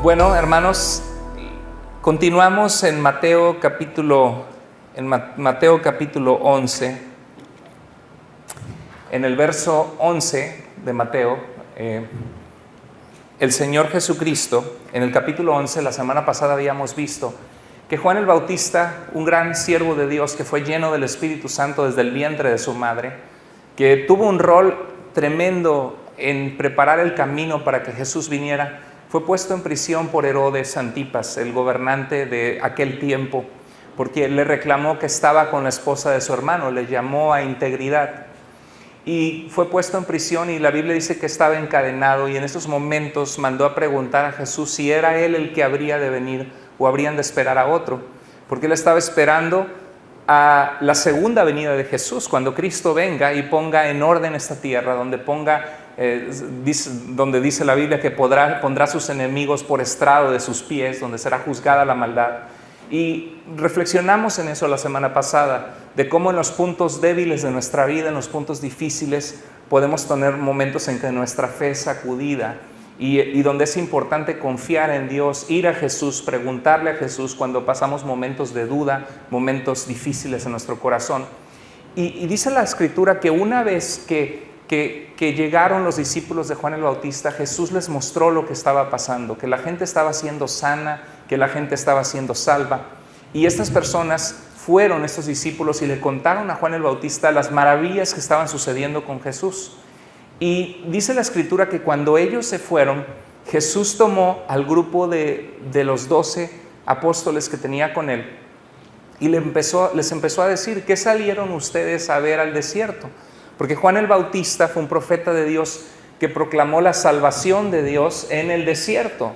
Bueno, hermanos, continuamos en Mateo capítulo 11. En el verso 11 de Mateo, el Señor Jesucristo, en el capítulo 11, la semana pasada habíamos visto que Juan el Bautista, un gran siervo de Dios que fue lleno del Espíritu Santo desde el vientre de su madre, que tuvo un rol tremendo en preparar el camino para que Jesús viniera, fue puesto en prisión por Herodes Antipas, el gobernante de aquel tiempo, porque le reclamó que estaba con la esposa de su hermano, le llamó a integridad. Y fue puesto en prisión y la Biblia dice que estaba encadenado, y en esos momentos mandó a preguntar a Jesús si era él el que habría de venir o habrían de esperar a otro, porque él estaba esperando a la segunda venida de Jesús, cuando Cristo venga y ponga en orden esta tierra, donde donde dice la Biblia que pondrá sus enemigos por estrado de sus pies, donde será juzgada la maldad. Y reflexionamos en eso la semana pasada, de cómo en los puntos débiles de nuestra vida, en los puntos difíciles, podemos tener momentos en que nuestra fe es sacudida y donde es importante confiar en Dios, ir a Jesús, preguntarle a Jesús cuando pasamos momentos de duda, momentos difíciles en nuestro corazón. Y dice la Escritura que una vez que llegaron los discípulos de Juan el Bautista, Jesús les mostró lo que estaba pasando, que la gente estaba siendo sana, que la gente estaba siendo salva. Y estas personas fueron, estos discípulos, y le contaron a Juan el Bautista las maravillas que estaban sucediendo con Jesús. Y dice la Escritura que cuando ellos se fueron, Jesús tomó al grupo de los 12 apóstoles que tenía con él y les empezó a decir: ¿qué salieron ustedes a ver al desierto? Porque Juan el Bautista fue un profeta de Dios que proclamó la salvación de Dios en el desierto,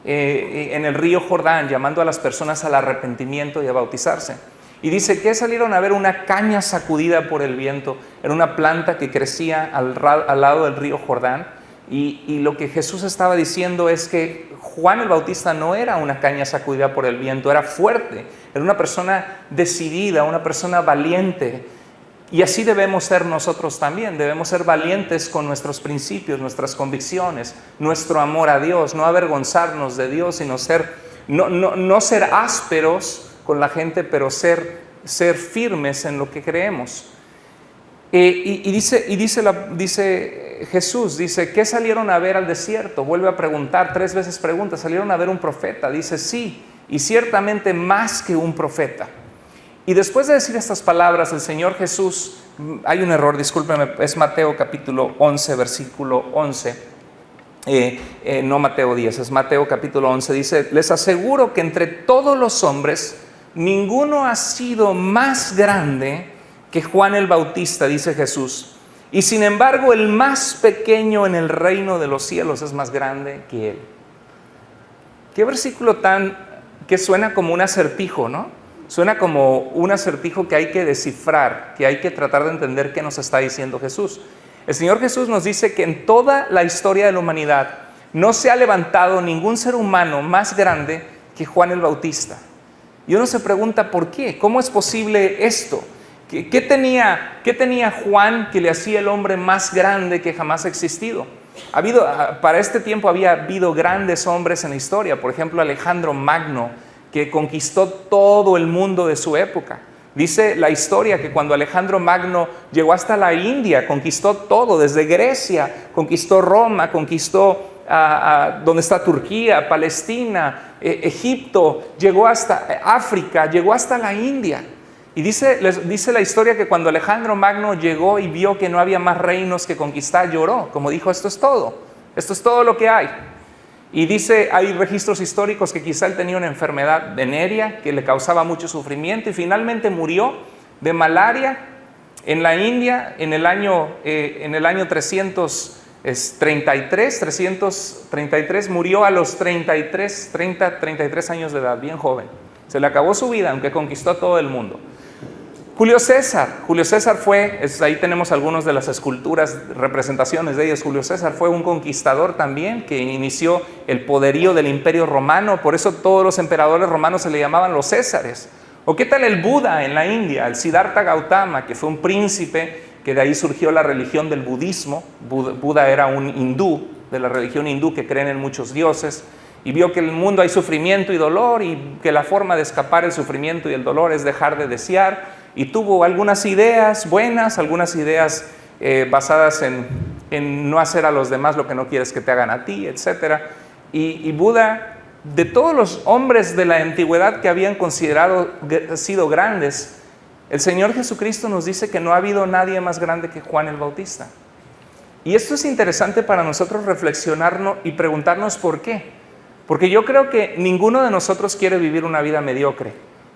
en el río Jordán, llamando a las personas al arrepentimiento y a bautizarse. Y dice que salieron a ver una caña sacudida por el viento. Era una planta que crecía al lado del río Jordán. Y lo que Jesús estaba diciendo es que Juan el Bautista no era una caña sacudida por el viento, era fuerte, era una persona decidida, una persona valiente. Y así debemos ser nosotros también, debemos ser valientes con nuestros principios, nuestras convicciones, nuestro amor a Dios, no avergonzarnos de Dios, sino no ser ásperos con la gente, pero ser firmes en lo que creemos. Dice Jesús, dice: ¿qué salieron a ver al desierto? Vuelve a preguntar, 3 veces pregunta: ¿salieron a ver un profeta? Dice: sí, y ciertamente más que un profeta. Y después de decir estas palabras, el Señor Jesús, hay un error, discúlpeme, es Mateo capítulo 11, versículo 11, no Mateo 10, es Mateo capítulo 11, dice: les aseguro que entre todos los hombres, ninguno ha sido más grande que Juan el Bautista, dice Jesús, y sin embargo el más pequeño en el reino de los cielos es más grande que él. Qué versículo que suena como un acertijo, ¿no? Suena como un acertijo que hay que descifrar, que hay que tratar de entender qué nos está diciendo Jesús. El Señor Jesús nos dice que en toda la historia de la humanidad no se ha levantado ningún ser humano más grande que Juan el Bautista. Y uno se pregunta: ¿por qué? ¿Cómo es posible esto? ¿Qué tenía Juan que le hacía el hombre más grande que jamás ha existido? Para este tiempo había habido grandes hombres en la historia. Por ejemplo, Alejandro Magno, que conquistó todo el mundo de su época. Dice la historia que cuando Alejandro Magno llegó hasta la India, conquistó todo, desde Grecia, conquistó Roma, conquistó donde está Turquía, Palestina, Egipto, llegó hasta África, llegó hasta la India. Y dice la historia que cuando Alejandro Magno llegó y vio que no había más reinos que conquistar, lloró, como dijo: esto es todo lo que hay. Y dice, hay registros históricos que quizá él tenía una enfermedad venérea que le causaba mucho sufrimiento y finalmente murió de malaria en la India en el año 333, murió a los 33 años de edad, bien joven. Se le acabó su vida, aunque conquistó a todo el mundo. Julio César fue, ahí tenemos algunas de las esculturas, representaciones de ellos. Julio César fue un conquistador también que inició el poderío del Imperio Romano, por eso todos los emperadores romanos se le llamaban los Césares. ¿O qué tal el Buda en la India? El Siddhartha Gautama, que fue un príncipe, que de ahí surgió la religión del budismo. Buda era un hindú, de la religión hindú, que creen en muchos dioses. y vio que en el mundo hay sufrimiento y dolor y que la forma de escapar el sufrimiento y el dolor es dejar de desear, y tuvo algunas ideas buenas, algunas ideas basadas en no hacer a los demás lo que no quieres que te hagan a ti, etc. Y Buda, de todos los hombres de la antigüedad que habían sido grandes, el Señor Jesucristo nos dice que no ha habido nadie más grande que Juan el Bautista. Y esto es interesante para nosotros reflexionarnos y preguntarnos por qué. Porque yo creo que ninguno de nosotros quiere vivir una vida mediocre.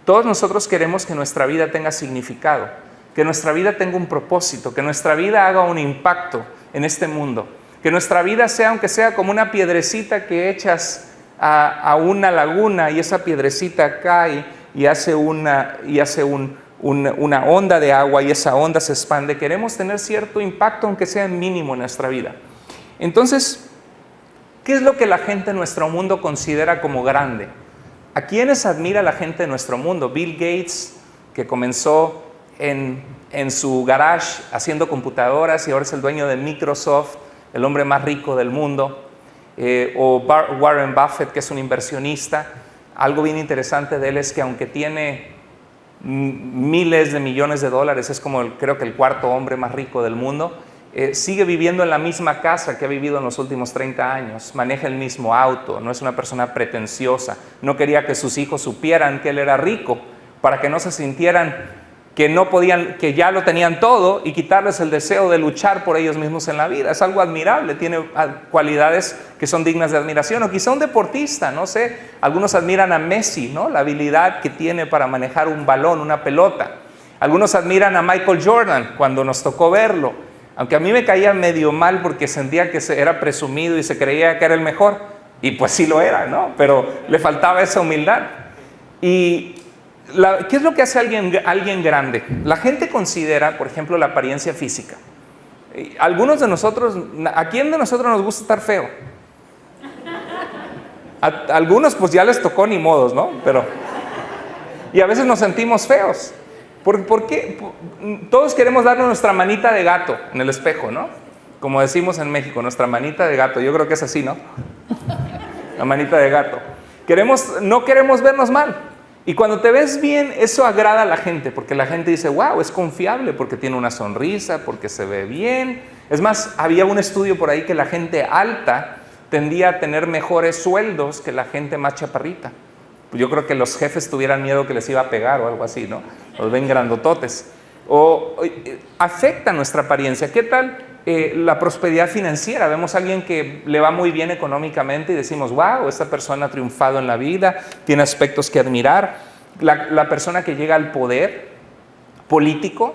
Todos nosotros queremos que nuestra vida tenga significado, que nuestra vida tenga un propósito, que nuestra vida haga un impacto en este mundo, que nuestra vida sea, aunque sea como una piedrecita que echas a una laguna y esa piedrecita cae y hace una onda de agua y esa onda se expande. Queremos tener cierto impacto, aunque sea mínimo, en nuestra vida. Entonces, ¿qué es lo que la gente en nuestro mundo considera como grande? ¿A quiénes admira la gente de nuestro mundo? Bill Gates, que comenzó en su garage haciendo computadoras y ahora es el dueño de Microsoft, el hombre más rico del mundo. O Warren Buffett, que es un inversionista. Algo bien interesante de él es que aunque tiene miles de millones de dólares, es como creo que el cuarto hombre más rico del mundo, sigue viviendo en la misma casa que ha vivido en los últimos 30 años, maneja el mismo auto, no es una persona pretenciosa, no quería que sus hijos supieran que él era rico para que no se sintieran que no podían, que ya lo tenían todo y quitarles el deseo de luchar por ellos mismos en la vida. Es algo admirable, tiene cualidades que son dignas de admiración. O quizá un deportista, no sé, algunos admiran a Messi, ¿no? La habilidad que tiene para manejar un balón, una pelota. Algunos admiran a Michael Jordan cuando nos tocó verlo, aunque a mí me caía medio mal porque sentía que era presumido y se creía que era el mejor, y pues sí lo era, ¿no? Pero le faltaba esa humildad. Y ¿qué es lo que hace alguien grande? La gente considera, por ejemplo, la apariencia física. Algunos de nosotros, ¿a quién de nosotros nos gusta estar feo? A algunos pues ya les tocó, ni modos, ¿no? Y a veces nos sentimos feos. ¿Por qué? Todos queremos darnos nuestra manita de gato en el espejo, ¿no? Como decimos en México, nuestra manita de gato. Yo creo que es así, ¿no? La manita de gato. No queremos vernos mal. Y cuando te ves bien, eso agrada a la gente, porque la gente dice, wow, es confiable, porque tiene una sonrisa, porque se ve bien. Es más, había un estudio por ahí que la gente alta tendía a tener mejores sueldos que la gente más chaparrita. Yo creo que los jefes tuvieran miedo que les iba a pegar o algo así, ¿no? Los ven grandototes. Afecta nuestra apariencia. ¿Qué tal la prosperidad financiera? Vemos a alguien que le va muy bien económicamente y decimos, wow, esta persona ha triunfado en la vida, tiene aspectos que admirar. La persona que llega al poder político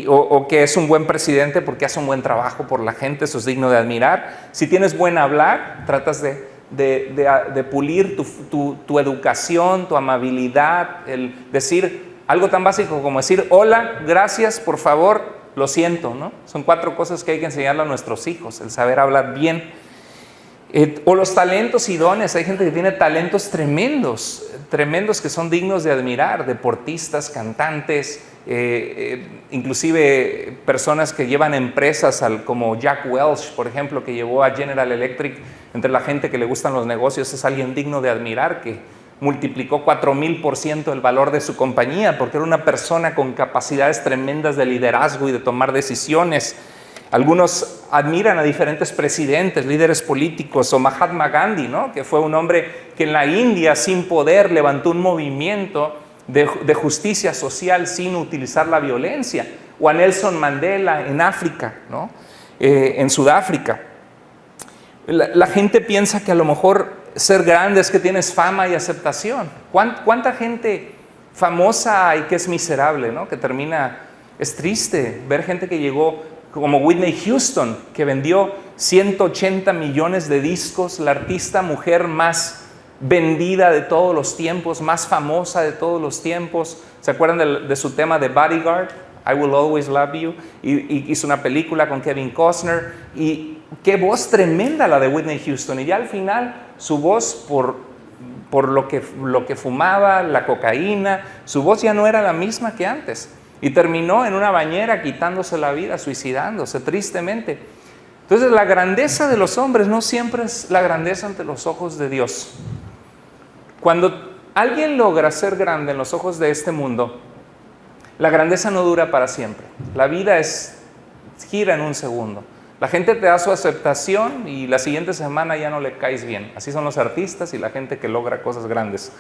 o que es un buen presidente porque hace un buen trabajo por la gente, eso es digno de admirar. Si tienes buen hablar, tratas de pulir tu educación, tu amabilidad, el decir algo tan básico como decir hola, gracias, por favor, lo siento, ¿no? Son 4 cosas que hay que enseñarle a nuestros hijos, el saber hablar bien. O los talentos y dones. Hay gente que tiene talentos tremendos que son dignos de admirar, deportistas, cantantes, inclusive personas que llevan empresas como Jack Welch, por ejemplo, que llevó a General Electric. Entre la gente que le gustan los negocios es alguien digno de admirar, que multiplicó 4000% el valor de su compañía porque era una persona con capacidades tremendas de liderazgo y de tomar decisiones. Algunos admiran a diferentes presidentes, líderes políticos, o Mahatma Gandhi, ¿no? Que fue un hombre que en la India, sin poder, levantó un movimiento de justicia social sin utilizar la violencia. O a Nelson Mandela en África, ¿no? En Sudáfrica. La gente piensa que a lo mejor ser grande es que tienes fama y aceptación. ¿Cuánta gente famosa hay que es miserable, ¿no? Que termina, es triste ver gente que llegó como Whitney Houston, que vendió 180 millones de discos, la artista mujer más vendida de todos los tiempos, más famosa de todos los tiempos. ¿Se acuerdan de su tema de Bodyguard? I Will Always Love You. Y hizo una película con Kevin Costner. Y qué voz tremenda la de Whitney Houston. Y ya al final, su voz, por lo que fumaba, la cocaína, su voz ya no era la misma que antes. Y terminó en una bañera quitándose la vida, suicidándose tristemente. Entonces la grandeza de los hombres no siempre es la grandeza ante los ojos de Dios. Cuando alguien logra ser grande en los ojos de este mundo, la grandeza no dura para siempre. La vida gira en un segundo. La gente te da su aceptación y la siguiente semana ya no le caes bien. Así son los artistas y la gente que logra cosas grandes.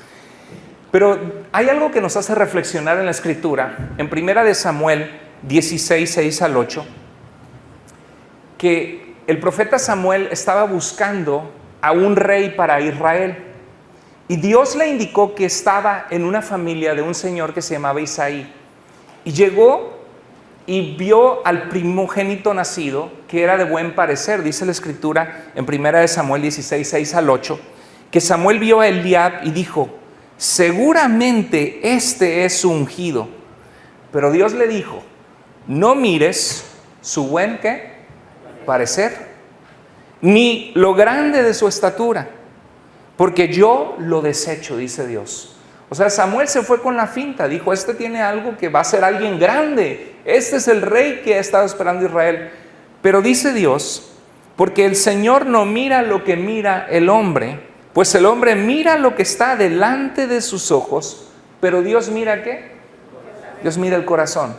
Pero hay algo que nos hace reflexionar en la Escritura, en 1 Samuel 16, 6 al 8, que el profeta Samuel estaba buscando a un rey para Israel. Y Dios le indicó que estaba en una familia de un señor que se llamaba Isaí. Y llegó y vio al primogénito nacido, que era de buen parecer. Dice la Escritura en 1 Samuel 16, 6 al 8, que Samuel vio a Eliab y dijo: seguramente este es su ungido. Pero Dios le dijo: no mires su buen ¿qué? Parecer, ni lo grande de su estatura, porque yo lo desecho, dice Dios. O sea, Samuel se fue con la finta, dijo: este tiene algo que va a ser alguien grande, este es el rey que ha estado esperando Israel. Pero dice Dios: porque el Señor no mira lo que mira el hombre, pues el hombre mira lo que está delante de sus ojos, pero Dios mira ¿qué? Dios mira el corazón.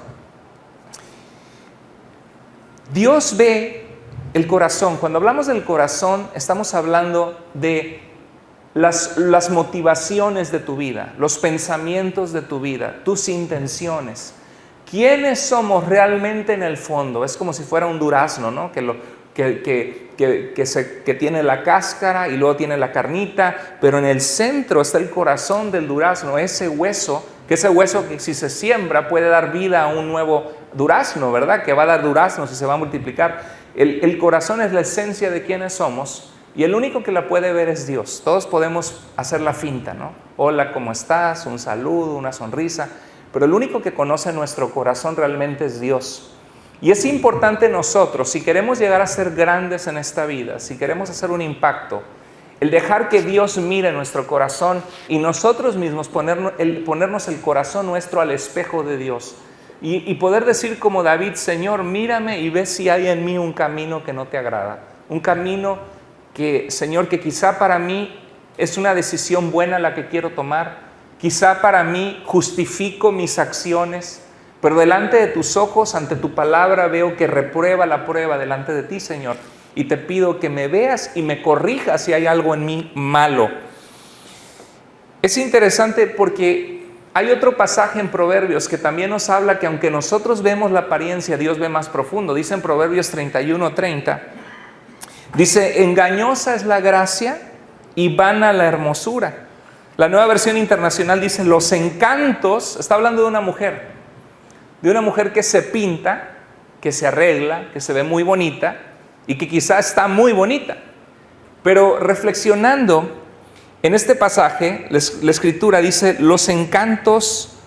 Dios ve el corazón. Cuando hablamos del corazón, estamos hablando de las motivaciones de tu vida, los pensamientos de tu vida, tus intenciones. ¿Quiénes somos realmente en el fondo? Es como si fuera un durazno, ¿no? Que tiene la cáscara y luego tiene la carnita, pero en el centro está el corazón del durazno, ese hueso que si se siembra puede dar vida a un nuevo durazno, ¿verdad? Que va a dar duraznos y se va a multiplicar. El corazón es la esencia de quiénes somos. Y el único que la puede ver es Dios. Todos podemos hacer la finta, ¿no? Hola, ¿cómo estás? Un saludo, una sonrisa. Pero el único que conoce nuestro corazón realmente es Dios. Y es importante nosotros, si queremos llegar a ser grandes en esta vida, si queremos hacer un impacto, el dejar que Dios mire nuestro corazón y nosotros mismos ponernos el corazón nuestro al espejo de Dios. Y poder decir como David: Señor, mírame y ve si hay en mí un camino que no te agrada. Un camino que, Señor, que quizá para mí es una decisión buena la que quiero tomar, quizá para mí justifico mis acciones, pero delante de tus ojos, ante tu palabra, veo que reprueba la prueba delante de ti, Señor, y te pido que me veas y me corrijas si hay algo en mí malo. Es interesante porque hay otro pasaje en Proverbios que también nos habla que aunque nosotros vemos la apariencia, Dios ve más profundo. Dice en Proverbios 31:30, dice: engañosa es la gracia y vana la hermosura. La Nueva Versión Internacional dice: los encantos, está hablando de una mujer que se pinta, que se arregla, que se ve muy bonita y que quizá está muy bonita. Pero reflexionando en este pasaje, la Escritura dice: los encantos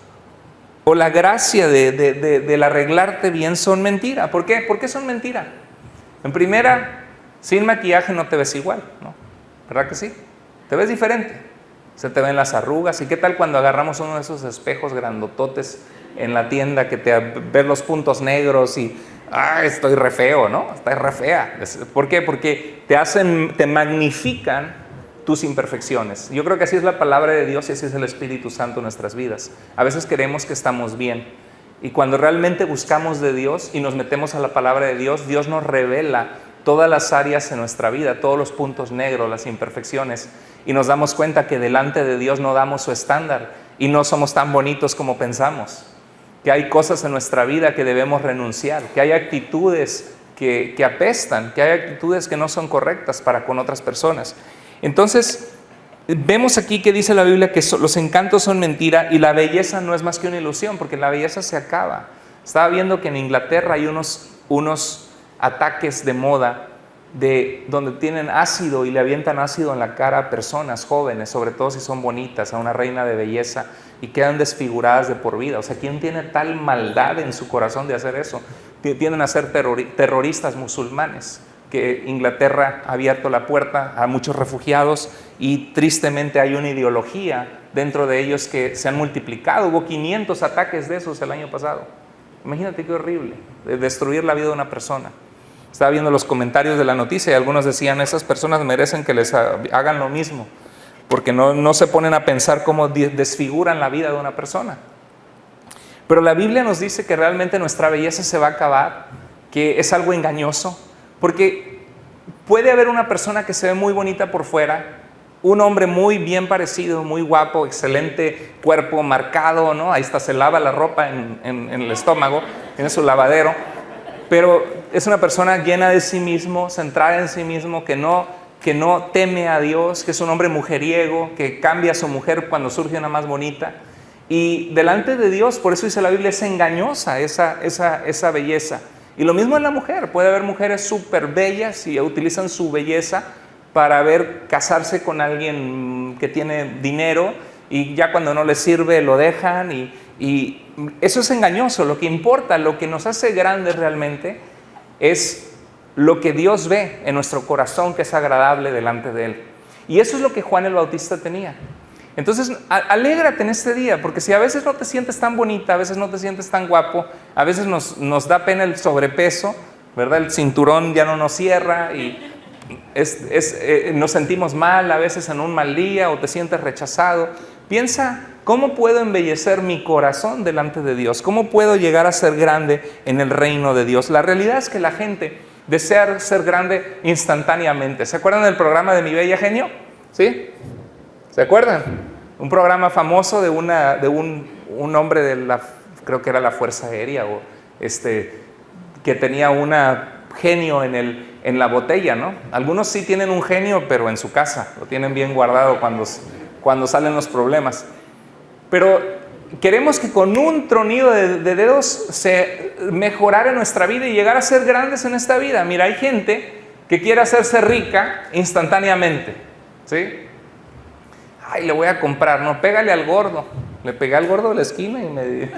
o la gracia del arreglarte bien son mentira. ¿Por qué? ¿Por qué son mentira? En primera, sin maquillaje no te ves igual, ¿no? ¿Verdad que sí? Te ves diferente. Se te ven las arrugas. ¿Y qué tal cuando agarramos uno de esos espejos grandototes en la tienda que te ves los puntos negros y estoy re feo, ¿no? Estás re fea. ¿Por qué? Porque te magnifican tus imperfecciones. Yo creo que así es la palabra de Dios y así es el Espíritu Santo en nuestras vidas. A veces creemos que estamos bien y cuando realmente buscamos de Dios y nos metemos a la palabra de Dios, Dios nos revela todas las áreas en nuestra vida, todos los puntos negros, las imperfecciones, y nos damos cuenta que delante de Dios no damos su estándar y no somos tan bonitos como pensamos, que hay cosas en nuestra vida que debemos renunciar, que hay actitudes que apestan, que hay actitudes que no son correctas para con otras personas. Entonces, vemos aquí que dice la Biblia que los encantos son mentira y la belleza no es más que una ilusión, porque la belleza se acaba. Estaba viendo que en Inglaterra hay unos ataques de moda donde tienen ácido y le avientan ácido en la cara a personas jóvenes, sobre todo si son bonitas, a una reina de belleza, y quedan desfiguradas de por vida. O sea, ¿quién tiene tal maldad en su corazón de hacer eso? Tienden a ser terroristas musulmanes, que Inglaterra ha abierto la puerta a muchos refugiados y tristemente hay una ideología dentro de ellos que se han multiplicado. Hubo 500 ataques de esos el año pasado. Imagínate qué horrible, de destruir la vida de una persona. Estaba viendo los comentarios de la noticia y algunos decían, esas personas merecen que les hagan lo mismo, porque no se ponen a pensar cómo desfiguran la vida de una persona. Pero la Biblia nos dice que realmente nuestra belleza se va a acabar, que es algo engañoso, porque puede haber una persona que se ve muy bonita por fuera, un hombre muy bien parecido, muy guapo, excelente cuerpo, marcado, ¿no? Ahí está, se lava la ropa en el estómago, tiene su lavadero, pero es una persona llena de sí mismo, centrada en sí mismo, que no teme a Dios, que es un hombre mujeriego, que cambia a su mujer cuando surge una más bonita. Y delante de Dios, por eso dice la Biblia, es engañosa esa belleza. Y lo mismo en la mujer, puede haber mujeres súper bellas y utilizan su belleza para casarse con alguien que tiene dinero y ya cuando no les sirve lo dejan y eso es engañoso. Lo que importa, lo que nos hace grandes realmente es lo que Dios ve en nuestro corazón, que es agradable delante de Él. Y eso es lo que Juan el Bautista tenía. Entonces, alégrate en este día, porque si a veces no te sientes tan bonita, a veces no te sientes tan guapo, a veces nos da pena el sobrepeso, ¿verdad? El cinturón ya no nos cierra y nos sentimos mal a veces en un mal día o te sientes rechazado. Piensa, ¿cómo puedo embellecer mi corazón delante de Dios? ¿Cómo puedo llegar a ser grande en el reino de Dios? La realidad es que la gente desea ser grande instantáneamente. ¿Se acuerdan del programa de Mi Bella Genio? ¿Sí? ¿Se acuerdan? Un programa famoso de un hombre de creo que era la Fuerza Aérea, que tenía una genio en la botella, ¿no? Algunos sí tienen un genio, pero en su casa, lo tienen bien guardado cuando salen los problemas. Pero queremos que con un tronido de dedos se mejorara nuestra vida y llegar a ser grandes en esta vida. Mira, hay gente que quiere hacerse rica instantáneamente, ¿sí? Ay, le voy a comprar, no, pégale al gordo. Le pegué al gordo de la esquina y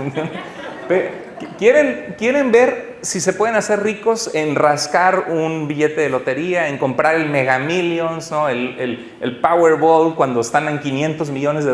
quieren ver si se pueden hacer ricos en rascar un billete de lotería, en comprar el Mega Millions, ¿no? el Powerball, cuando están en $500 millones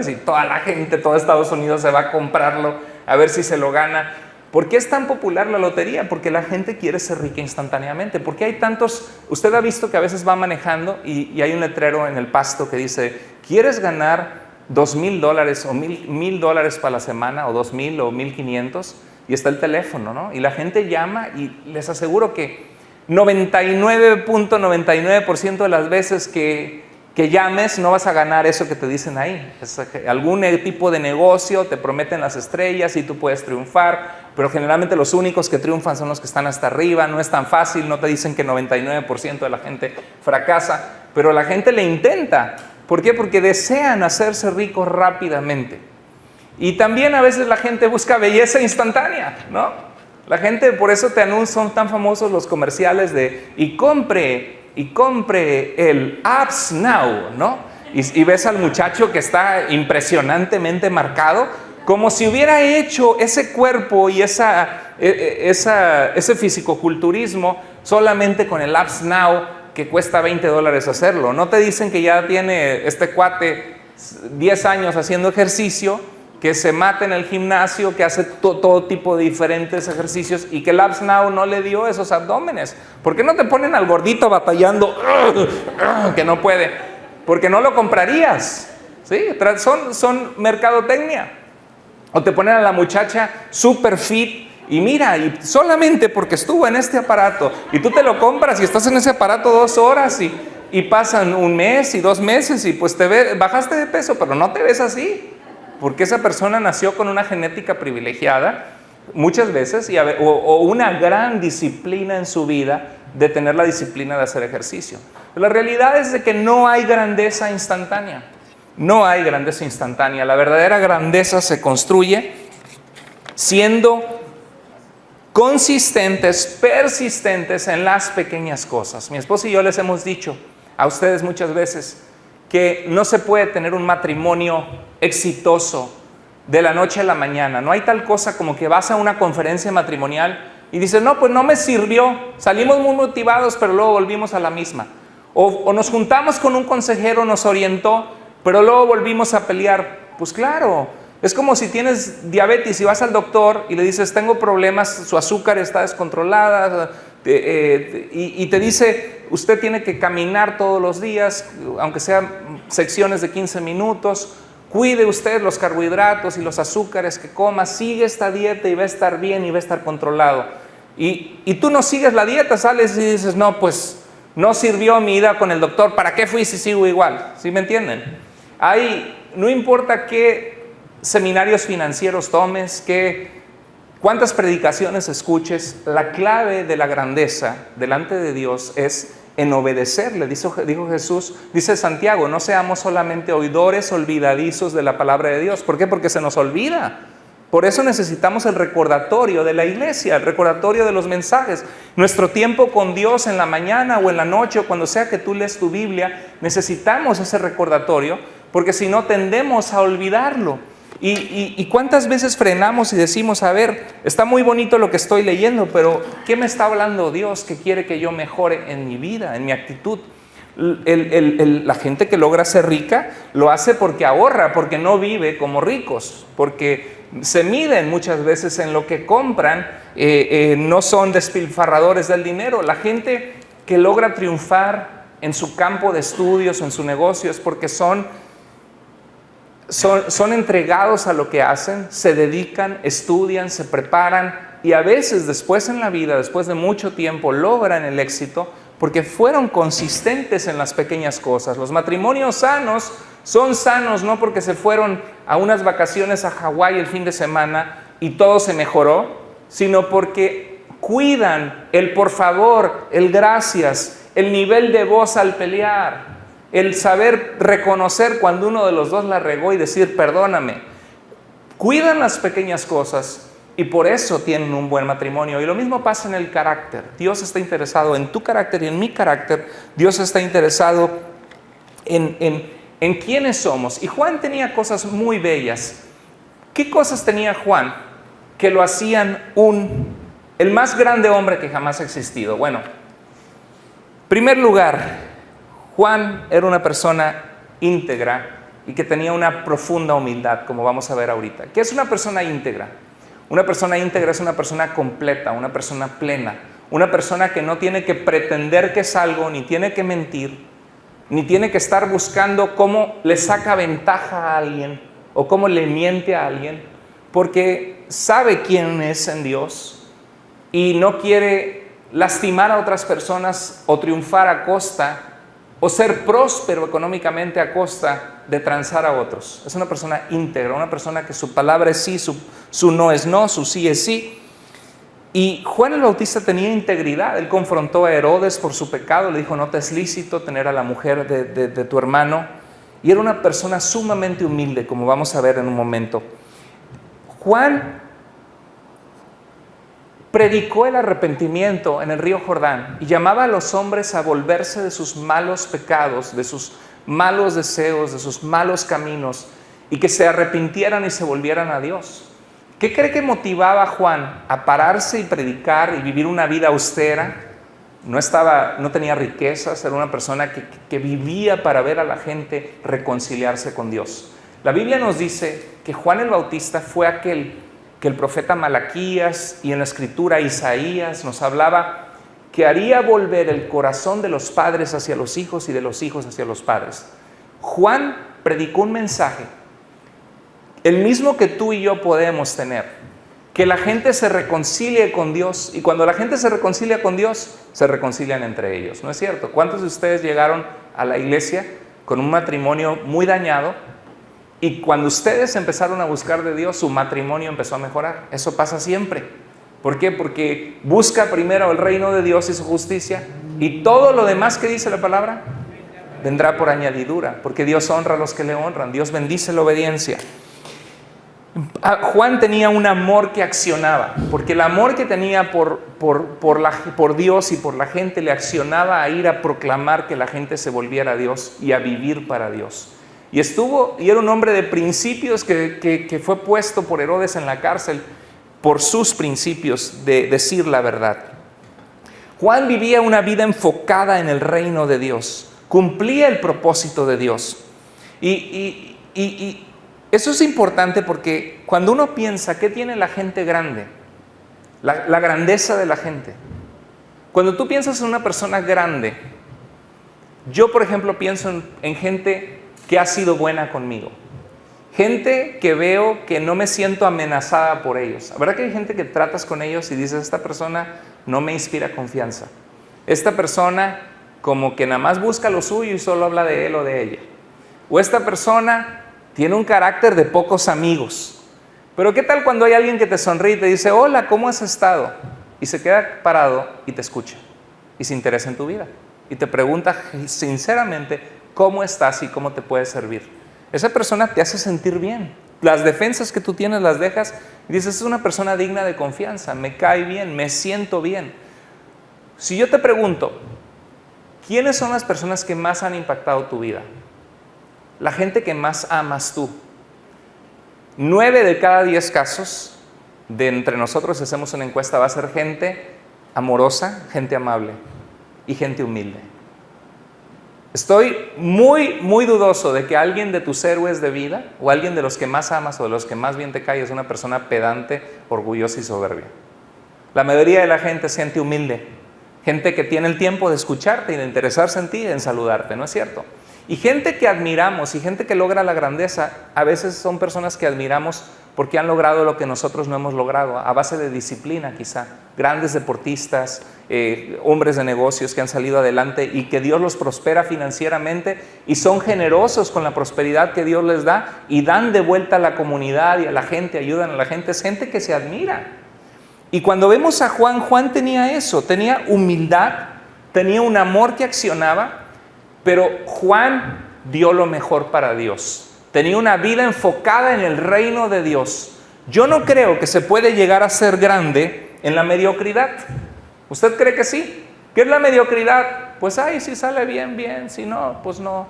y toda la gente, todo Estados Unidos se va a comprarlo a ver si se lo gana. ¿Por qué es tan popular la lotería? Porque la gente quiere ser rica instantáneamente. Porque hay tantos, usted ha visto que a veces va manejando y hay un letrero en el pasto que dice, ¿quieres ganar $2,000 o $1,000 para la semana, o 2,000 o 1,500? Y está el teléfono, ¿no? Y la gente llama y les aseguro que 99.99% de las veces que llames no vas a ganar eso que te dicen ahí. Es algún tipo de negocio, te prometen las estrellas y tú puedes triunfar, pero generalmente los únicos que triunfan son los que están hasta arriba. No es tan fácil, no te dicen que 99% de la gente fracasa, pero la gente le intenta. ¿Por qué? Porque desean hacerse ricos rápidamente. Y también a veces la gente busca belleza instantánea, ¿no? La gente, por eso son tan famosos los comerciales de y compre el Abs Now, ¿no? Y ves al muchacho que está impresionantemente marcado, como si hubiera hecho ese cuerpo y ese fisicoculturismo solamente con el Abs Now, que cuesta $20 hacerlo. No te dicen que ya tiene este cuate 10 años haciendo ejercicio, que se mata en el gimnasio, que hace todo tipo de diferentes ejercicios y que el Abs Now no le dio esos abdómenes. ¿Por qué no te ponen al gordito batallando que no puede? Porque no lo comprarías, ¿sí? Son mercadotecnia. O te ponen a la muchacha super fit y mira, y solamente porque estuvo en este aparato y tú te lo compras y estás en ese aparato 2 horas y pasan 1 mes y 2 meses y pues bajaste de peso, pero no te ves así. Porque esa persona nació con una genética privilegiada, muchas veces, o una gran disciplina en su vida de tener la disciplina de hacer ejercicio. La realidad es de que no hay grandeza instantánea. No hay grandeza instantánea. La verdadera grandeza se construye siendo consistentes, persistentes en las pequeñas cosas. Mi esposa y yo les hemos dicho a ustedes muchas veces que no se puede tener un matrimonio exitoso de la noche a la mañana. No hay tal cosa como que vas a una conferencia matrimonial y dices, no, pues no me sirvió, salimos muy motivados, pero luego volvimos a la misma. O nos juntamos con un consejero, nos orientó, pero luego volvimos a pelear. Pues claro, es como si tienes diabetes y vas al doctor y le dices, tengo problemas, su azúcar está descontrolada, y te dice, usted tiene que caminar todos los días, aunque sean secciones de 15 minutos, cuide usted los carbohidratos y los azúcares que coma, sigue esta dieta y va a estar bien y va a estar controlado. Y tú no sigues la dieta, sales y dices, no, pues no sirvió mi ida con el doctor, ¿para qué fui si sigo igual? ¿Sí me entienden? No importa qué seminarios financieros tomes, cuántas predicaciones escuches, la clave de la grandeza delante de Dios es en obedecerle. Dijo Jesús, dice Santiago, no seamos solamente oidores olvidadizos de la palabra de Dios. ¿Por qué? Porque se nos olvida. Por eso necesitamos el recordatorio de la iglesia, el recordatorio de los mensajes. Nuestro tiempo con Dios en la mañana o en la noche o cuando sea que tú lees tu Biblia, necesitamos ese recordatorio, porque si no tendemos a olvidarlo. ¿Y cuántas veces frenamos y decimos, a ver, está muy bonito lo que estoy leyendo, pero ¿qué me está hablando Dios que quiere que yo mejore en mi vida, en mi actitud? La gente que logra ser rica lo hace porque ahorra, porque no vive como ricos, porque se miden muchas veces en lo que compran, no son despilfarradores del dinero. La gente que logra triunfar en su campo de estudios o en su negocio es porque son entregados a lo que hacen, se dedican, estudian, se preparan y a veces después en la vida, después de mucho tiempo, logran el éxito porque fueron consistentes en las pequeñas cosas. Los matrimonios sanos son sanos no porque se fueron a unas vacaciones a Hawái el fin de semana y todo se mejoró, sino porque cuidan el por favor, el gracias, el nivel de voz al pelear, el saber reconocer cuando uno de los dos la regó y decir perdóname. Cuidan las pequeñas cosas y por eso tienen un buen matrimonio. Y lo mismo pasa en el carácter. Dios está interesado en tu carácter y en mi carácter. Dios está interesado en quiénes somos. Y Juan tenía cosas muy bellas. ¿Qué cosas tenía Juan que lo hacían el más grande hombre que jamás ha existido? Bueno, en primer lugar, Juan era una persona íntegra y que tenía una profunda humildad, como vamos a ver ahorita. ¿Qué es una persona íntegra? Una persona íntegra es una persona completa, una persona plena, una persona que no tiene que pretender que es algo, ni tiene que mentir, ni tiene que estar buscando cómo le saca ventaja a alguien o cómo le miente a alguien, porque sabe quién es en Dios y no quiere lastimar a otras personas o triunfar a costa o ser próspero económicamente a costa de transar a otros. Es una persona íntegra, una persona que su palabra es sí, su no es no, su sí es sí. Y Juan el Bautista tenía integridad. Él confrontó a Herodes por su pecado, le dijo, no te es lícito tener a la mujer de tu hermano. Y era una persona sumamente humilde, como vamos a ver en un momento. Juan predicó el arrepentimiento en el río Jordán y llamaba a los hombres a volverse de sus malos pecados, de sus malos deseos, de sus malos caminos, y que se arrepintieran y se volvieran a Dios. ¿Qué cree que motivaba a Juan a pararse y predicar y vivir una vida austera? No tenía riquezas, era una persona que vivía para ver a la gente reconciliarse con Dios. La Biblia nos dice que Juan el Bautista fue aquel que el profeta Malaquías y en la escritura Isaías nos hablaba que haría volver el corazón de los padres hacia los hijos y de los hijos hacia los padres. Juan predicó un mensaje, el mismo que tú y yo podemos tener, que la gente se reconcilie con Dios, y cuando la gente se reconcilia con Dios, se reconcilian entre ellos, ¿no es cierto? ¿Cuántos de ustedes llegaron a la iglesia con un matrimonio muy dañado? Y cuando ustedes empezaron a buscar de Dios, su matrimonio empezó a mejorar. Eso pasa siempre. ¿Por qué? Porque busca primero el reino de Dios y su justicia, y todo lo demás que dice la palabra vendrá por añadidura, porque Dios honra a los que le honran, Dios bendice la obediencia. Juan tenía un amor que accionaba, porque el amor que tenía por Dios y por la gente le accionaba a ir a proclamar que la gente se volviera a Dios y a vivir para Dios. Y era un hombre de principios que fue puesto por Herodes en la cárcel por sus principios de decir la verdad. Juan vivía una vida enfocada en el reino de Dios, cumplía el propósito de Dios. Y eso es importante porque cuando uno piensa, ¿qué tiene la gente grande? La grandeza de la gente. Cuando tú piensas en una persona grande, yo, por ejemplo, pienso en gente que ha sido buena conmigo. Gente que veo que no me siento amenazada por ellos. La verdad que hay gente que tratas con ellos y dices, esta persona no me inspira confianza. Esta persona como que nada más busca lo suyo y solo habla de él o de ella. O esta persona tiene un carácter de pocos amigos. Pero ¿qué tal cuando hay alguien que te sonríe y te dice, hola, ¿cómo has estado? Y se queda parado y te escucha y se interesa en tu vida. Y te pregunta sinceramente cómo estás y cómo te puede servir. Esa persona te hace sentir bien. Las defensas que tú tienes las dejas y dices, es una persona digna de confianza, me cae bien, me siento bien. Si yo te pregunto, ¿quiénes son las personas que más han impactado tu vida? La gente que más amas tú. 9 de cada 10 casos de entre nosotros, si hacemos una encuesta, va a ser gente amorosa, gente amable y gente humilde. Estoy muy dudoso de que alguien de tus héroes de vida o alguien de los que más amas o de los que más bien te cae es una persona pedante, orgullosa y soberbia. La mayoría de la gente es gente humilde, gente que tiene el tiempo de escucharte y de interesarse en ti y en saludarte, ¿no es cierto? Y gente que admiramos y gente que logra la grandeza, a veces son personas que admiramos porque han logrado lo que nosotros no hemos logrado, a base de disciplina quizá. Grandes deportistas, hombres de negocios que han salido adelante y que Dios los prospera financieramente y son generosos con la prosperidad que Dios les da y dan de vuelta a la comunidad y a la gente, ayudan a la gente. Es gente que se admira. Y cuando vemos a Juan, Juan tenía eso, tenía humildad, tenía un amor que accionaba, pero Juan dio lo mejor para Dios. Tenía una vida enfocada en el reino de Dios. Yo no creo que se puede llegar a ser grande en la mediocridad. ¿Usted cree que sí? ¿Qué es la mediocridad? Pues, ay, si sale bien, bien, si no, pues no.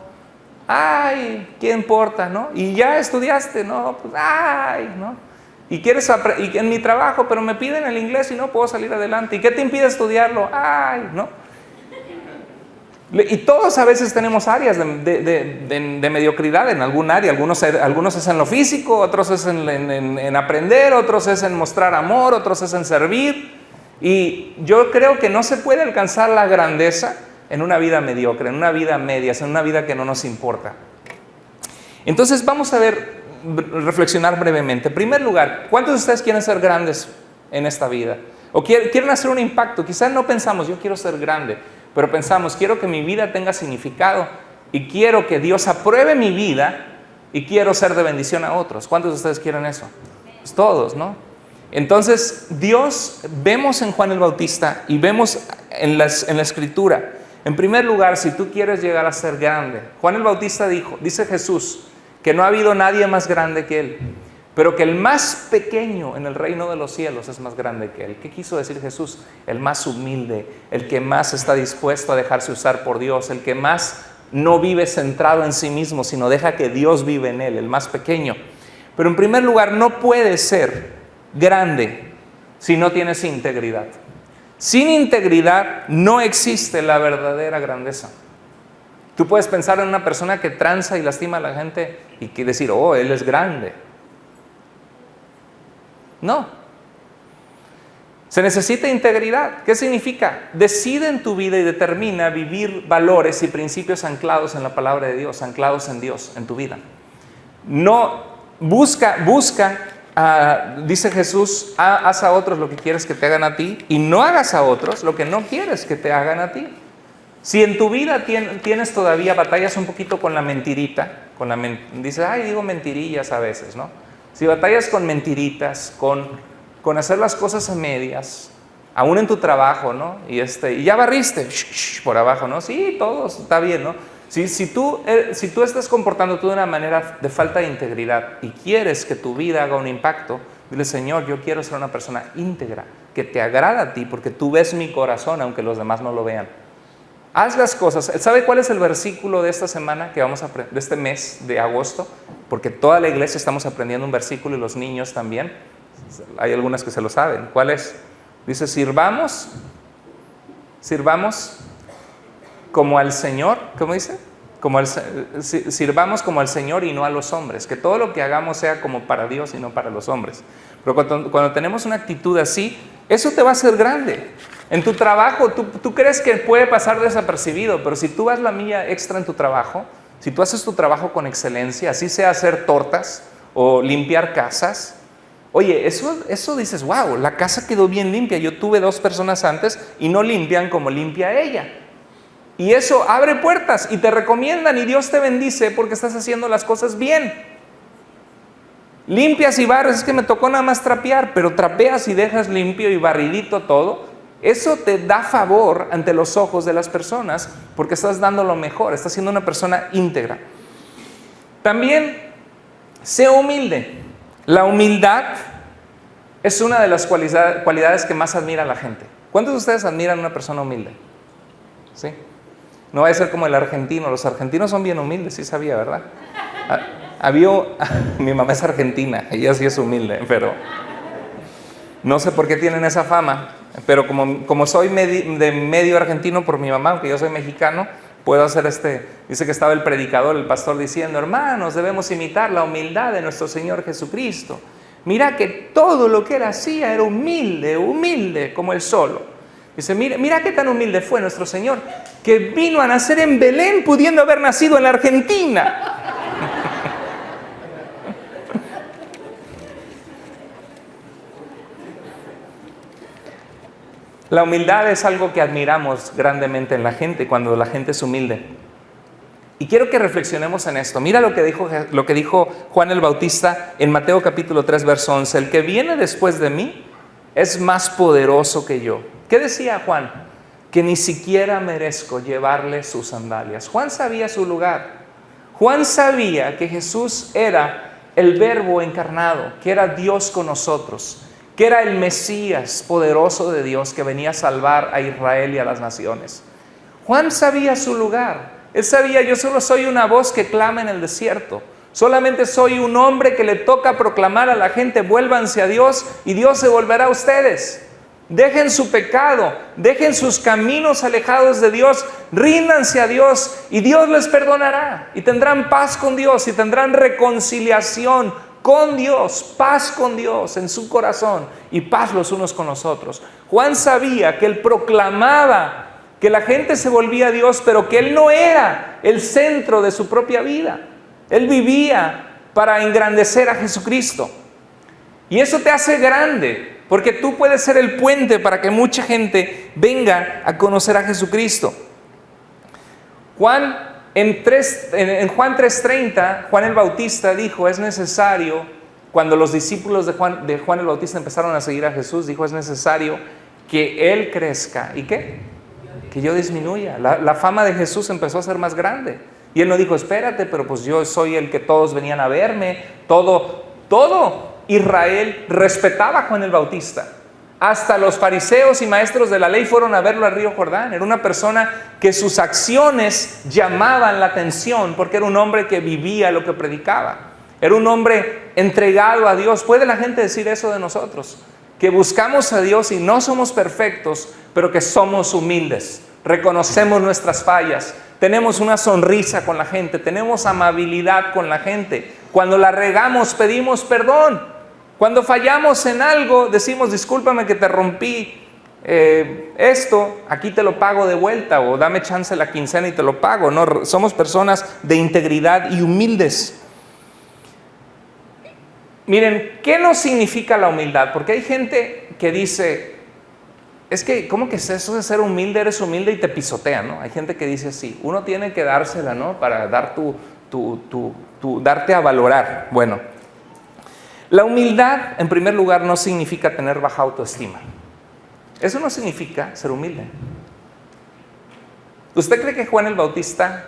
Ay, ¿qué importa, no? Y ya estudiaste, no, pues, ay, ¿no? Y quieres y en mi trabajo, pero me piden el inglés y no puedo salir adelante. ¿Y qué te impide estudiarlo? Ay, ¿no? Y todos a veces tenemos áreas de mediocridad en algún área. Algunos es en lo físico, otros es en aprender, otros es en mostrar amor, otros es en servir. Y yo creo que no se puede alcanzar la grandeza en una vida mediocre, en una vida media, en una vida que no nos importa. Entonces vamos a reflexionar brevemente. En primer lugar, ¿cuántos de ustedes quieren ser grandes en esta vida? O quieren hacer un impacto. Quizás no pensamos, yo quiero ser grande. Pero pensamos, quiero que mi vida tenga significado y quiero que Dios apruebe mi vida y quiero ser de bendición a otros. ¿Cuántos de ustedes quieren eso? Pues todos, ¿no? Entonces, Dios, vemos en Juan el Bautista y vemos en la Escritura. En primer lugar, si tú quieres llegar a ser grande, Juan el Bautista dice Jesús, que no ha habido nadie más grande que él, pero que el más pequeño en el reino de los cielos es más grande que él. ¿Qué quiso decir Jesús? El más humilde, el que más está dispuesto a dejarse usar por Dios, el que más no vive centrado en sí mismo, sino deja que Dios vive en él, el más pequeño. Pero en primer lugar, no puedes ser grande si no tienes integridad. Sin integridad no existe la verdadera grandeza. Tú puedes pensar en una persona que tranza y lastima a la gente y que decir, oh, él es grande. No. Se necesita integridad. ¿Qué significa? Decide en tu vida y determina vivir valores y principios anclados en la palabra de Dios, anclados en Dios, en tu vida. No, busca, dice Jesús, haz a otros lo que quieres que te hagan a ti y no hagas a otros lo que no quieres que te hagan a ti. Si en tu vida tienes todavía batallas un poquito con la mentirita, dices, ay, digo mentirillas a veces, ¿no? Si batallas con mentiritas, con hacer las cosas a medias, aún en tu trabajo, ¿no? Y ya barriste, por abajo, ¿no? Sí, todo está bien, ¿no? Si tú estás comportándote de una manera de falta de integridad y quieres que tu vida haga un impacto, dile, Señor, yo quiero ser una persona íntegra, que te agrada a ti, porque tú ves mi corazón, aunque los demás no lo vean. Haz las cosas. ¿Sabe cuál es el versículo de esta semana que vamos a aprender, de este mes de agosto? Porque toda la iglesia estamos aprendiendo un versículo y los niños también. Hay algunas que se lo saben. ¿Cuál es? Dice, sirvamos como al Señor. ¿Cómo dice? Sirvamos como al Señor y no a los hombres. Que todo lo que hagamos sea como para Dios y no para los hombres. Pero cuando tenemos una actitud así, Eso te va a hacer grande. En tu trabajo, tú crees que puede pasar desapercibido, pero si tú vas la milla extra en tu trabajo, si tú haces tu trabajo con excelencia, así sea hacer tortas o limpiar casas, oye, eso dices, wow, la casa quedó bien limpia. Yo tuve 2 personas antes y no limpian como limpia ella. Y eso abre puertas y te recomiendan y Dios te bendice porque estás haciendo las cosas bien. Limpias y barres, es que me tocó nada más trapear, pero trapeas y dejas limpio y barridito todo. Eso te da favor ante los ojos de las personas porque estás dando lo mejor, estás siendo una persona íntegra. También, sé humilde. La humildad es una de las cualidades que más admira la gente. ¿Cuántos de ustedes admiran a una persona humilde? ¿Sí? No va a ser como el argentino. Los argentinos son bien humildes, sí sabía, ¿verdad? Mi mamá es argentina, ella sí es humilde, pero no sé por qué tienen esa fama. Pero como soy de medio argentino por mi mamá, aunque yo soy mexicano, puedo hacer dice que estaba el predicador, el pastor diciendo, hermanos, debemos imitar la humildad de nuestro Señor Jesucristo. Mira que todo lo que él hacía era humilde, humilde como él solo. Dice, mira qué tan humilde fue nuestro Señor, que vino a nacer en Belén pudiendo haber nacido en la Argentina. La humildad es algo que admiramos grandemente en la gente cuando la gente es humilde. Y quiero que reflexionemos en esto. Mira lo que dijo Juan el Bautista en Mateo capítulo 3, verso 11. El que viene después de mí es más poderoso que yo. ¿Qué decía Juan? Que ni siquiera merezco llevarle sus sandalias. Juan sabía su lugar. Juan sabía que Jesús era el Verbo encarnado, que era Dios con nosotros, que era el Mesías poderoso de Dios que venía a salvar a Israel y a las naciones. Juan sabía su lugar. Él sabía, yo solo soy una voz que clama en el desierto. Solamente soy un hombre que le toca proclamar a la gente, vuélvanse a Dios y Dios se volverá a ustedes. Dejen su pecado, dejen sus caminos alejados de Dios, ríndanse a Dios y Dios les perdonará. Y tendrán paz con Dios y tendrán reconciliación con Dios, paz con Dios en su corazón y paz los unos con los otros. Juan sabía que él proclamaba que la gente se volvía a Dios, pero que él no era el centro de su propia vida. Él vivía para engrandecer a Jesucristo. Y eso te hace grande, porque tú puedes ser el puente para que mucha gente venga a conocer a Jesucristo. En Juan 3:30, Juan el Bautista dijo, es necesario, cuando los discípulos de Juan el Bautista empezaron a seguir a Jesús, dijo, es necesario que Él crezca. ¿Y qué? Que yo disminuya. La fama de Jesús empezó a ser más grande. Y Él no dijo, espérate, pero pues yo soy el que todos venían a verme. Todo Israel respetaba a Juan el Bautista. Hasta los fariseos y maestros de la ley fueron a verlo al río Jordán. Era una persona que sus acciones llamaban la atención porque era un hombre que vivía lo que predicaba. Era un hombre entregado a Dios. ¿Puede la gente decir eso de nosotros? Que buscamos a Dios y no somos perfectos, pero que somos humildes. Reconocemos nuestras fallas. Tenemos una sonrisa con la gente. Tenemos amabilidad con la gente. Cuando la regamos, pedimos perdón. Cuando fallamos en algo, decimos, discúlpame que te rompí esto, aquí te lo pago de vuelta, o dame chance la quincena y te lo pago. No, somos personas de integridad y humildes. Miren, ¿qué nos significa la humildad? Porque hay gente que dice, es que, ¿cómo que es eso de ser humilde? Eres humilde y te pisotean, ¿no? Hay gente que dice así, uno tiene que dársela, ¿no? Para dar darte a valorar. Bueno, la humildad, en primer lugar, no significa tener baja autoestima. Eso no significa ser humilde. ¿Usted cree que Juan el Bautista,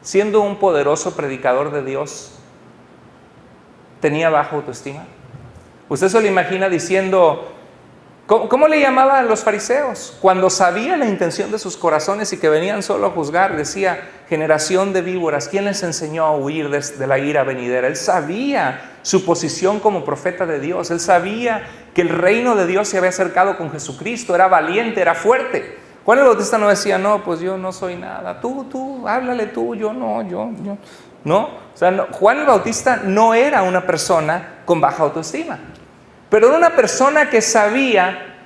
siendo un poderoso predicador de Dios, tenía baja autoestima? ¿Usted se lo imagina diciendo, ¿cómo le llamaban los fariseos? Cuando sabía la intención de sus corazones y que venían solo a juzgar, decía, generación de víboras, ¿quién les enseñó a huir de la ira venidera? Él sabía su posición como profeta de Dios. Él sabía que el reino de Dios se había acercado con Jesucristo. Era valiente, era fuerte. Juan el Bautista no decía, no, pues yo no soy nada. Tú, háblale tú, yo no. No, o sea, no, Juan el Bautista no era una persona con baja autoestima. Pero era una persona que sabía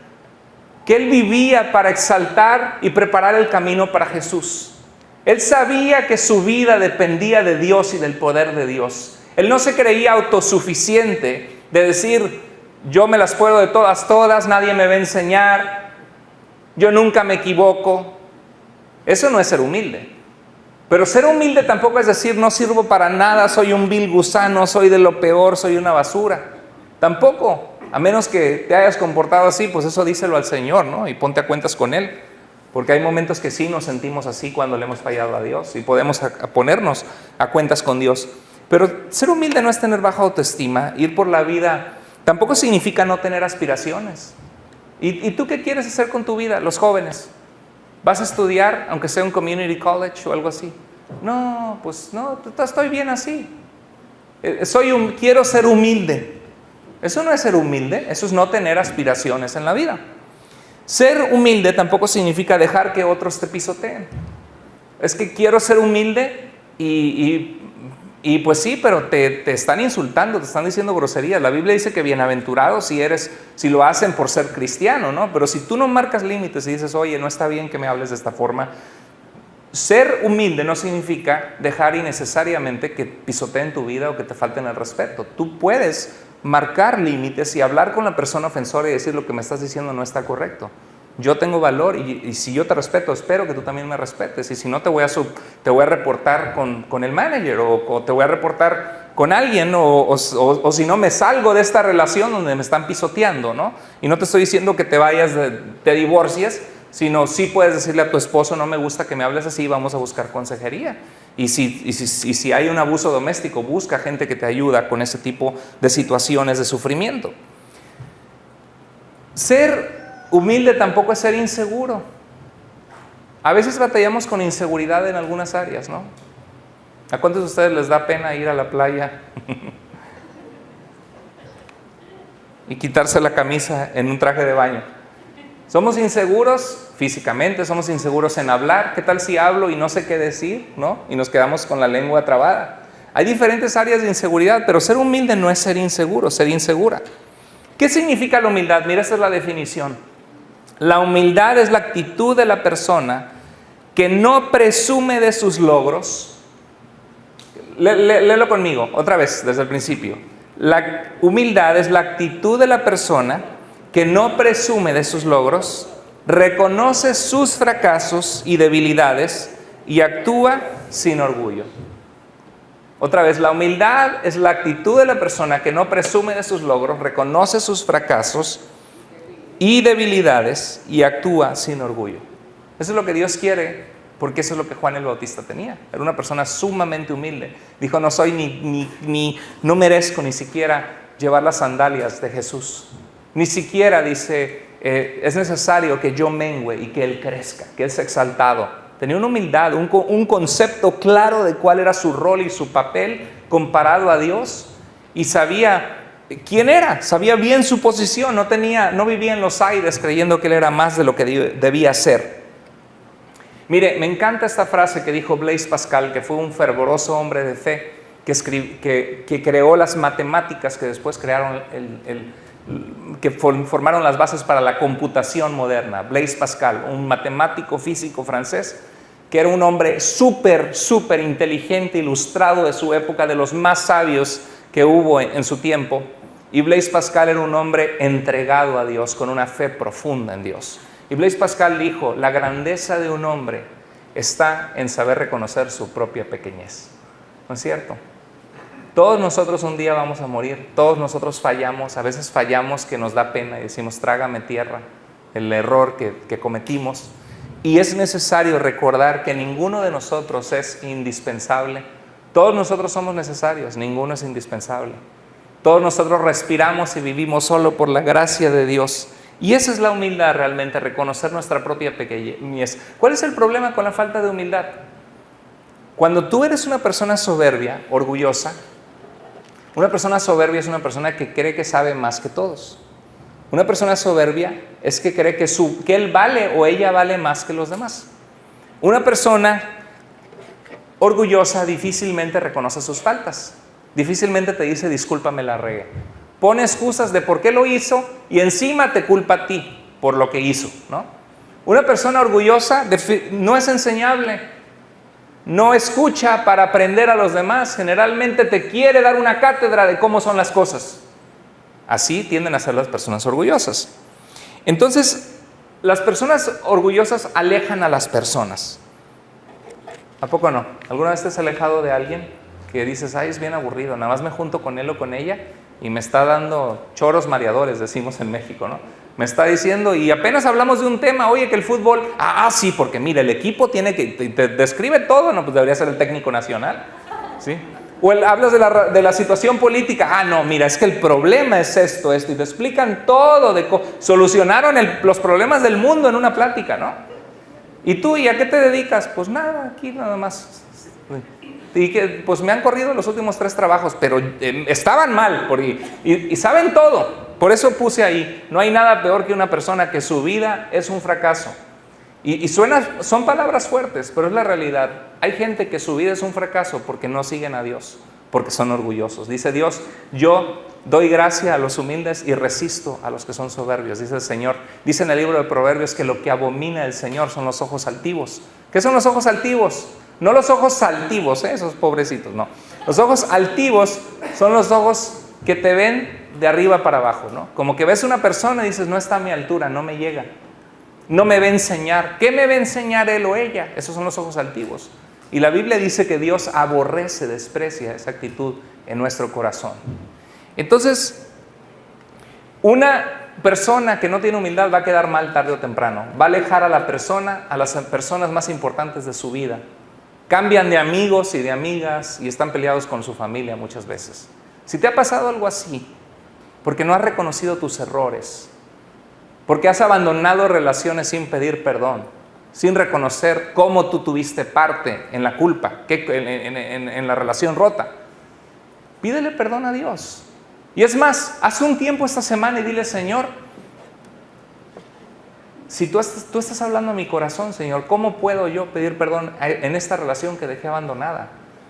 que él vivía para exaltar y preparar el camino para Jesús. Él sabía que su vida dependía de Dios y del poder de Dios. Él no se creía autosuficiente de decir, yo me las puedo de todas, nadie me va a enseñar, yo nunca me equivoco. Eso no es ser humilde. Pero ser humilde tampoco es decir, no sirvo para nada, soy un vil gusano, soy de lo peor, soy una basura. Tampoco, a menos que te hayas comportado así, pues eso díselo al Señor, ¿no? Y ponte a cuentas con Él. Porque hay momentos que sí nos sentimos así cuando le hemos fallado a Dios y podemos ponernos a cuentas con Dios. Pero ser humilde no es tener baja autoestima, ir por la vida tampoco significa no tener aspiraciones. ¿Y tú qué quieres hacer con tu vida? Los jóvenes, ¿vas a estudiar aunque sea un community college o algo así? No, pues no, estoy bien así. Quiero ser humilde. Eso no es ser humilde, eso es no tener aspiraciones en la vida. Ser humilde tampoco significa dejar que otros te pisoteen. Es que quiero ser humilde y pues sí, pero te están insultando, te están diciendo groserías. La Biblia dice que bienaventurados si lo hacen por ser cristiano, ¿no? Pero si tú no marcas límites y dices, oye, no está bien que me hables de esta forma. Ser humilde no significa dejar innecesariamente que pisoteen tu vida o que te falten el respeto. Tú puedes marcar límites y hablar con la persona ofensora y decir lo que me estás diciendo no está correcto. Yo tengo valor y si yo te respeto, espero que tú también me respetes. Y si no, te voy a reportar con el manager o te voy a reportar con alguien o si no, me salgo de esta relación donde me están pisoteando, ¿no? Y no te estoy diciendo que te vayas, te divorcies, sino sí puedes decirle a tu esposo, no me gusta que me hables así, vamos a buscar consejería. Y si hay un abuso doméstico, busca gente que te ayuda con ese tipo de situaciones de sufrimiento. Ser humilde tampoco es ser inseguro. A veces batallamos con inseguridad en algunas áreas, ¿no? ¿A cuántos de ustedes les da pena ir a la playa y quitarse la camisa en un traje de baño? Somos inseguros físicamente, somos inseguros en hablar. ¿Qué tal si hablo y no sé qué decir, ¿no? Y nos quedamos con la lengua trabada. Hay diferentes áreas de inseguridad, pero ser humilde no es ser inseguro, ser insegura. ¿Qué significa la humildad? Mira, esta es la definición. La humildad es la actitud de la persona que no presume de sus logros. Léelo conmigo, otra vez, desde el principio. La humildad es la actitud de la persona que no presume de sus logros, reconoce sus fracasos y debilidades y actúa sin orgullo. Otra vez, la humildad es la actitud de la persona que no presume de sus logros, reconoce sus fracasos y debilidades y actúa sin orgullo. Eso es lo que Dios quiere, porque eso es lo que Juan el Bautista tenía. Era una persona sumamente humilde. Dijo, no soy no merezco ni siquiera llevar las sandalias de Jesús. Ni siquiera, dice, es necesario que yo mengüe y que Él crezca, que Él sea exaltado. Tenía una humildad, un concepto claro de cuál era su rol y su papel comparado a Dios, y sabía quién era, sabía bien su posición, no vivía en los aires creyendo que Él era más de lo que debía ser. Mire, me encanta esta frase que dijo Blaise Pascal, que fue un fervoroso hombre de fe, que creó las matemáticas que después crearon que formaron las bases para la computación moderna. Blaise Pascal, un matemático físico francés, que era un hombre súper inteligente, ilustrado de su época, de los más sabios que hubo en su tiempo. Y Blaise Pascal era un hombre entregado a Dios, con una fe profunda en Dios. Y Blaise Pascal dijo, la grandeza de un hombre está en saber reconocer su propia pequeñez. ¿No es cierto? Todos nosotros un día vamos a morir, todos nosotros fallamos, a veces fallamos que nos da pena y decimos, trágame tierra, el error que cometimos. Y es necesario recordar que ninguno de nosotros es indispensable. Todos nosotros somos necesarios, ninguno es indispensable. Todos nosotros respiramos y vivimos solo por la gracia de Dios. Y esa es la humildad realmente, reconocer nuestra propia pequeñez. ¿Cuál es el problema con la falta de humildad? Cuando tú eres una persona soberbia, orgullosa, una persona soberbia es una persona que cree que sabe más que todos. Una persona soberbia es que cree que él vale o ella vale más que los demás. Una persona orgullosa difícilmente reconoce sus faltas. Difícilmente te dice, discúlpame, la regué. Pone excusas de por qué lo hizo y encima te culpa a ti. por lo que hizo, ¿no? Una persona orgullosa no es enseñable, no escucha para aprender a los demás, generalmente te quiere dar una cátedra de cómo son las cosas. Así tienden a ser las personas orgullosas. Entonces, las personas orgullosas alejan a las personas. ¿A poco no? ¿Alguna vez te has alejado de alguien que dices, ay, es bien aburrido, nada más me junto con él o con ella y me está dando choros mareadores, decimos en México, ¿no? Me está diciendo, y apenas hablamos de un tema, oye, que el fútbol, sí, porque mira, el equipo tiene que, te describe todo, no, pues debería ser el técnico nacional, ¿sí? O hablas de la situación política, no, mira, es que el problema es esto, y te explican todo, solucionaron los problemas del mundo en una plática, ¿no? ¿Y tú, y a qué te dedicas? Pues nada, aquí nada más. Y que, pues me han corrido los últimos 3 trabajos, pero estaban mal, y saben todo. Por eso puse ahí, no hay nada peor que una persona que su vida es un fracaso. Son palabras fuertes, pero es la realidad. Hay gente que su vida es un fracaso porque no siguen a Dios, porque son orgullosos. Dice Dios, yo doy gracia a los humildes y resisto a los que son soberbios, dice el Señor. Dice en el libro de Proverbios que lo que abomina el Señor son los ojos altivos. ¿Qué son los ojos altivos? No los ojos altivos, esos pobrecitos, no. Los ojos altivos son los ojos que te ven de arriba para abajo, ¿no? Como que ves una persona y dices, no está a mi altura, no me llega. No me va a enseñar. ¿Qué me va a enseñar él o ella? Esos son los ojos altivos. Y la Biblia dice que Dios aborrece, desprecia esa actitud en nuestro corazón. Entonces, una persona que no tiene humildad va a quedar mal tarde o temprano. Va a alejar a las personas más importantes de su vida. Cambian de amigos y de amigas y están peleados con su familia muchas veces. Si te ha pasado algo así, porque no has reconocido tus errores, porque has abandonado relaciones sin pedir perdón, sin reconocer cómo tú tuviste parte en la culpa, en la relación rota, pídele perdón a Dios. Y es más, haz un tiempo esta semana y dile, Señor, si tú estás hablando a mi corazón, Señor, ¿cómo puedo yo pedir perdón en esta relación que dejé abandonada?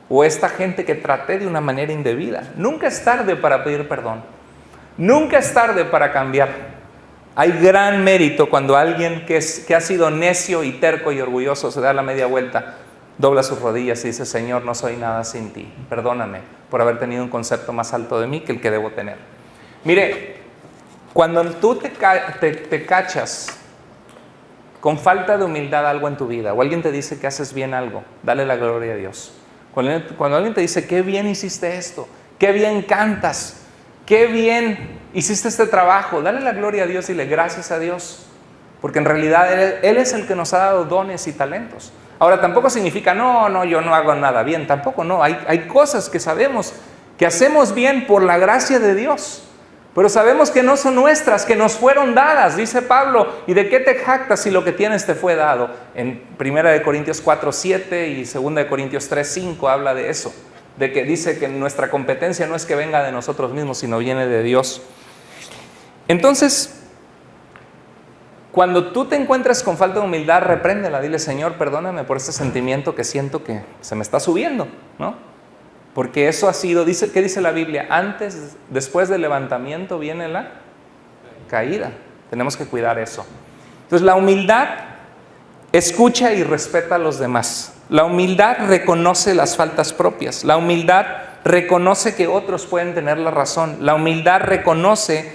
O esta gente que traté de una manera indebida. Nunca es tarde para pedir perdón. Nunca es tarde para cambiar. Hay gran mérito cuando alguien que ha sido necio y terco y orgulloso se da la media vuelta, dobla sus rodillas y dice, Señor, no soy nada sin ti. Perdóname por haber tenido un concepto más alto de mí que el que debo tener. Mire, cuando tú te cachas con falta de humildad algo en tu vida, o alguien te dice que haces bien algo, dale la gloria a Dios. Cuando alguien te dice, qué bien hiciste esto, qué bien cantas, qué bien hiciste este trabajo, dale la gloria a Dios y dile gracias a Dios, porque en realidad Él es el que nos ha dado dones y talentos. Ahora, tampoco significa, no, yo no hago nada bien, tampoco no, hay cosas que sabemos que hacemos bien por la gracia de Dios, pero sabemos que no son nuestras, que nos fueron dadas, dice Pablo, ¿y de qué te jactas si lo que tienes te fue dado? En 1 Corintios 4:7 y 2 Corintios 3:5 habla de eso, de que dice que nuestra competencia no es que venga de nosotros mismos, sino viene de Dios. Entonces, cuando tú te encuentres con falta de humildad, repréndela, dile, Señor, perdóname por este sentimiento que siento que se me está subiendo, ¿no? Porque eso ha sido, ¿qué dice la Biblia? Después del levantamiento viene la caída. Tenemos que cuidar eso. Entonces, la humildad escucha y respeta a los demás. La humildad reconoce las faltas propias. La humildad reconoce que otros pueden tener la razón. La humildad reconoce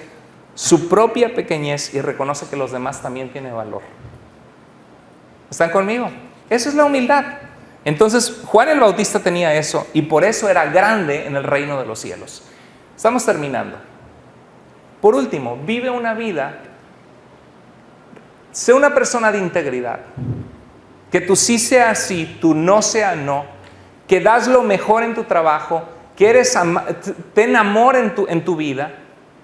su propia pequeñez y reconoce que los demás también tienen valor. ¿Están conmigo? Eso es la humildad. Entonces, Juan el Bautista tenía eso y por eso era grande en el reino de los cielos. Estamos terminando. Por último, vive una vida, sé una persona de integridad, que tu sí sea sí, tu no sea no, que das lo mejor en tu trabajo, que ten amor en tu vida,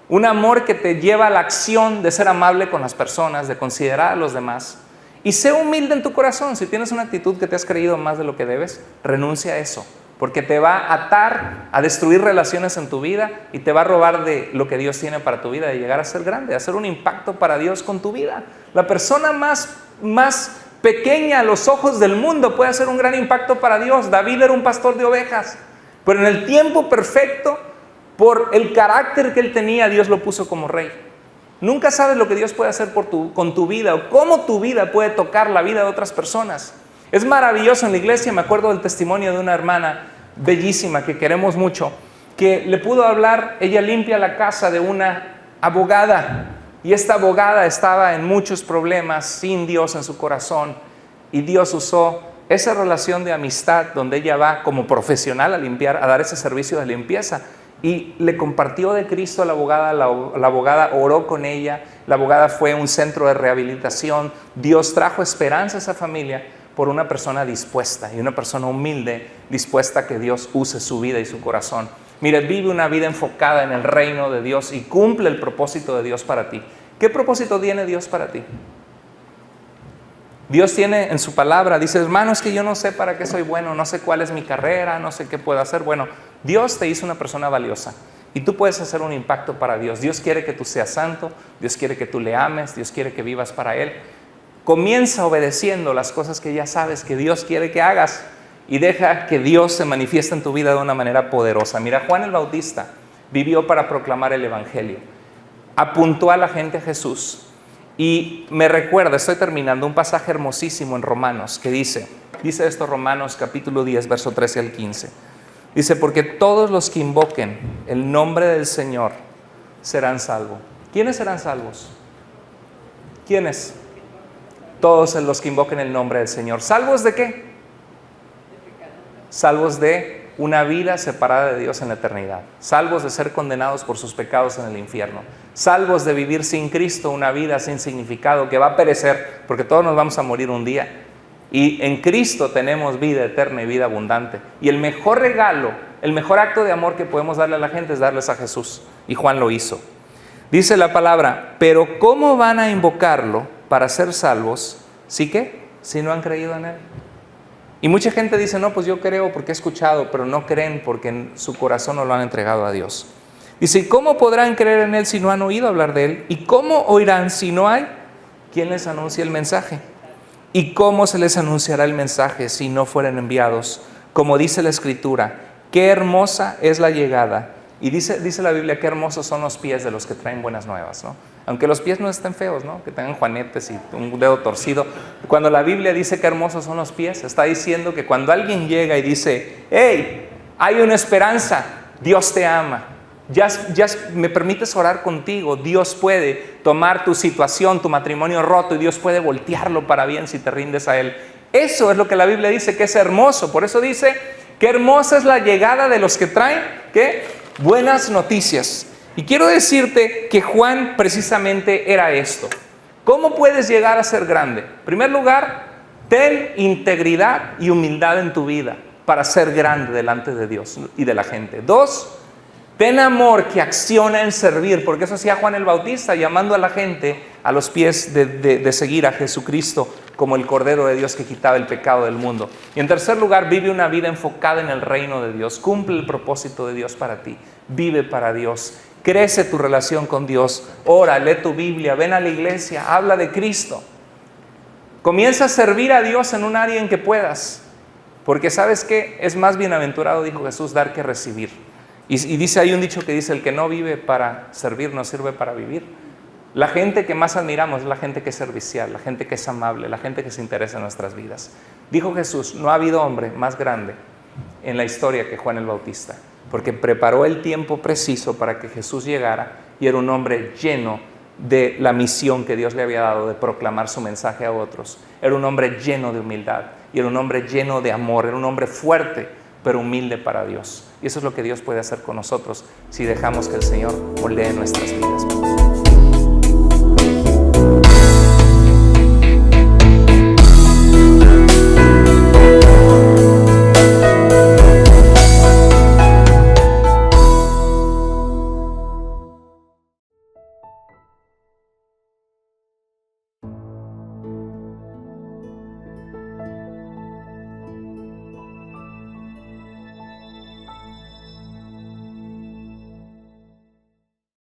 un amor que te lleva a la acción de ser amable con las personas, de considerar a los demás. Y sé humilde en tu corazón. Si tienes una actitud que te has creído más de lo que debes, renuncia a eso, porque te va a atar a destruir relaciones en tu vida y te va a robar de lo que Dios tiene para tu vida, de llegar a ser grande, a hacer un impacto para Dios con tu vida. La persona más pequeña a los ojos del mundo puede hacer un gran impacto para Dios. David era un pastor de ovejas, pero en el tiempo perfecto, por el carácter que él tenía, Dios lo puso como rey. Nunca sabes lo que Dios puede hacer con tu vida o cómo tu vida puede tocar la vida de otras personas. Es maravilloso en la iglesia, me acuerdo del testimonio de una hermana bellísima que queremos mucho, que le pudo hablar, ella limpia la casa de una abogada y esta abogada estaba en muchos problemas, sin Dios en su corazón, y Dios usó esa relación de amistad donde ella va como profesional a limpiar, a dar ese servicio de limpieza, y le compartió de Cristo a la abogada. La abogada oró con ella, la abogada fue un centro de rehabilitación. Dios trajo esperanza a esa familia por una persona dispuesta y una persona humilde, dispuesta a que Dios use su vida y su corazón. Mire, vive una vida enfocada en el reino de Dios y cumple el propósito de Dios para ti. ¿Qué propósito tiene Dios para ti? Dios tiene en su palabra, dice, hermano, es que yo no sé para qué soy bueno, no sé cuál es mi carrera, no sé qué puedo hacer. Bueno, Dios te hizo una persona valiosa y tú puedes hacer un impacto para Dios. Dios quiere que tú seas santo, Dios quiere que tú le ames, Dios quiere que vivas para Él. Comienza obedeciendo las cosas que ya sabes que Dios quiere que hagas y deja que Dios se manifieste en tu vida de una manera poderosa. Mira, Juan el Bautista vivió para proclamar el Evangelio, apuntó a la gente a Jesús. Y me recuerda, estoy terminando, un pasaje hermosísimo en Romanos que dice esto, Romanos capítulo 10, verso 13 al 15. Dice, porque todos los que invoquen el nombre del Señor serán salvos. ¿Quiénes serán salvos? ¿Quiénes? Todos los que invoquen el nombre del Señor. ¿Salvos de qué? Salvos de una vida separada de Dios en la eternidad. Salvos de ser condenados por sus pecados en el infierno. Salvos de vivir sin Cristo una vida sin significado que va a perecer, porque todos nos vamos a morir un día. Y en Cristo tenemos vida eterna y vida abundante. Y el mejor regalo, el mejor acto de amor que podemos darle a la gente es darles a Jesús. Y Juan lo hizo. Dice la palabra, pero ¿cómo van a invocarlo para ser salvos? ¿Sí qué? Si no han creído en Él. Y mucha gente dice, no, pues yo creo porque he escuchado, pero no creen porque en su corazón no lo han entregado a Dios. Dice, ¿y cómo podrán creer en Él si no han oído hablar de Él? ¿Y cómo oirán si no hay quien les anuncie el mensaje? ¿Y cómo se les anunciará el mensaje si no fueren enviados? Como dice la Escritura, qué hermosa es la llegada. Y dice la Biblia, qué hermosos son los pies de los que traen buenas nuevas, ¿no? Aunque los pies no estén feos, ¿no? Que tengan juanetes y un dedo torcido. Cuando la Biblia dice que hermosos son los pies, está diciendo que cuando alguien llega y dice, hey, hay una esperanza, Dios te ama, ya me permites orar contigo, Dios puede tomar tu situación, tu matrimonio roto, y Dios puede voltearlo para bien si te rindes a Él. Eso es lo que la Biblia dice que es hermoso. Por eso dice, qué hermosa es la llegada de los que traen, ¿qué? Buenas noticias. Y quiero decirte que Juan precisamente era esto. ¿Cómo puedes llegar a ser grande? En primer lugar, ten integridad y humildad en tu vida para ser grande delante de Dios y de la gente. 2, ten amor que acciona en servir, porque eso hacía Juan el Bautista, llamando a la gente a los pies de seguir a Jesucristo como el Cordero de Dios que quitaba el pecado del mundo. Y en tercer lugar, vive una vida enfocada en el reino de Dios. Cumple el propósito de Dios para ti. Vive para Dios. Crece tu relación con Dios. Ora, lee tu Biblia, ven a la iglesia, habla de Cristo. Comienza a servir a Dios en un área en que puedas. Porque ¿sabes qué? Es más bienaventurado, dijo Jesús, dar que recibir. Y dice, hay un dicho que dice, el que no vive para servir, no sirve para vivir. La gente que más admiramos es la gente que es servicial, la gente que es amable, la gente que se interesa en nuestras vidas. Dijo Jesús, no ha habido hombre más grande en la historia que Juan el Bautista, porque preparó el tiempo preciso para que Jesús llegara y era un hombre lleno de la misión que Dios le había dado de proclamar su mensaje a otros. Era un hombre lleno de humildad y era un hombre lleno de amor, era un hombre fuerte, pero humilde para Dios. Y eso es lo que Dios puede hacer con nosotros si dejamos que el Señor moldee nuestras vidas.